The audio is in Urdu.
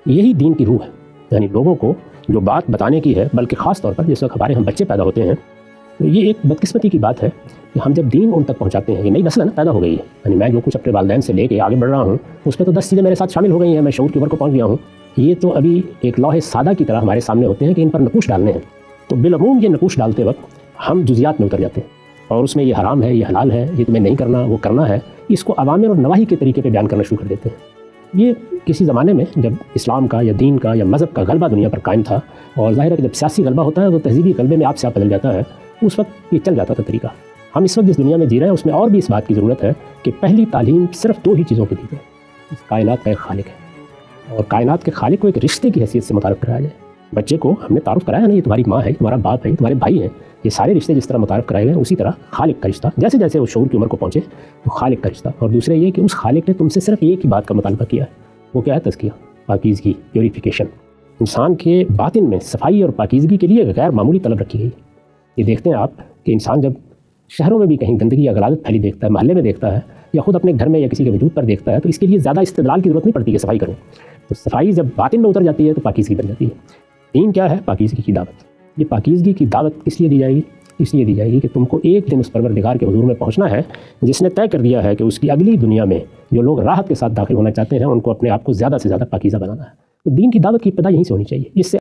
یہی دین کی روح ہے، یعنی لوگوں کو جو بات بتانے کی ہے، بلکہ خاص طور پر جس وقت ہمارے ہم بچے پیدا ہوتے ہیں تو یہ ایک بدقسمتی کی بات ہے کہ ہم جب دین ان تک پہنچاتے ہیں، یہ نئی نسل پیدا ہو گئی ہے، یعنی میں جو کچھ اپنے والدین سے لے کے آگے بڑھ رہا ہوں اس پہ تو 10 چیزیں میرے ساتھ شامل ہو گئی ہیں، میں شعور کی عمر کو پہنچ گیا ہوں، یہ تو ابھی ایک لوح سادہ کی طرح ہمارے سامنے ہوتے ہیں کہ ان پر نقوش ڈالنے ہیں، تو بالعموم یہ نقوش ڈالتے وقت ہم جزیات میں اتر جاتے ہیں اور اس میں یہ حرام ہے، یہ حلال ہے، یہ تمہیں نہیں کرنا، وہ کرنا ہے، اس کو اوامر اور نواہی کے طریقے پہ بیان کرنا شروع کر دیتے ہیں۔ یہ کسی زمانے میں جب اسلام کا یا دین کا یا مذہب کا غلبہ دنیا پر قائم تھا، اور ظاہر ہے کہ جب سیاسی غلبہ ہوتا ہے تو تہذیبی غلبے میں آپ سے آپ بدل جاتا ہے، اس وقت یہ چل جاتا تھا طریقہ۔ ہم اس وقت جس دنیا میں جی رہے ہیں اس میں اور بھی اس بات کی ضرورت ہے کہ پہلی تعلیم صرف 2 ہی چیزوں کی دی جائے، اس کائنات کا ایک خالق ہے، اور کائنات کے خالق کو ایک رشتے کی حیثیت سے متعارف کرایا جائے۔ بچے کو ہم نے تعارف کرایا نہیں، یہ تمہاری ماں ہے، تمہارا باپ ہے، تمہارے بھائی ہیں، یہ سارے رشتے جس طرح متعارف کرائے گئے اسی طرح خالق کا رشتہ، جیسے جیسے وہ شعور کی عمر کو پہنچے تو خالق کا رشتہ۔ اور دوسرے یہ کہ اس خالق نے تم سے صرف ایک ہی بات کا مطالبہ کیا ہے، وہ کیا ہے؟ تزکیہ، پاکیزگی، پیوریفیکیشن۔ انسان کے باطن میں صفائی اور پاکیزگی کے لیے غیر معمولی طلب رکھی گئی۔ یہ دیکھتے ہیں آپ کہ انسان جب شہروں میں بھی کہیں گندگی یا غلاظت پھیلی دیکھتا ہے، محلے میں دیکھتا ہے، یا خود اپنے گھر میں یا کسی کے وجود پر دیکھتا ہے، تو اس کے لیے زیادہ استدلال کی ضرورت نہیں پڑتی کہ صفائی کروں۔ تو صفائی جب باطن میں اتر جاتی ہے تو پاکیزگی بن جاتی ہے۔ دین کیا ہے؟ پاکیزگی کی دعوت۔ یہ پاکیزگی کی دعوت کس لیے دی جائے گی؟ اس لیے دی جائے گی کہ تم کو ایک دن اس پروردگار کے حضور میں پہنچنا ہے جس نے طے کر دیا ہے کہ اس کی اگلی دنیا میں جو لوگ راحت کے ساتھ داخل ہونا چاہتے ہیں ان کو اپنے آپ کو زیادہ سے زیادہ پاکیزہ بنانا ہے۔ تو دین کی دعوت کی ابتدا یہیں سے ہونی چاہیے، اس سے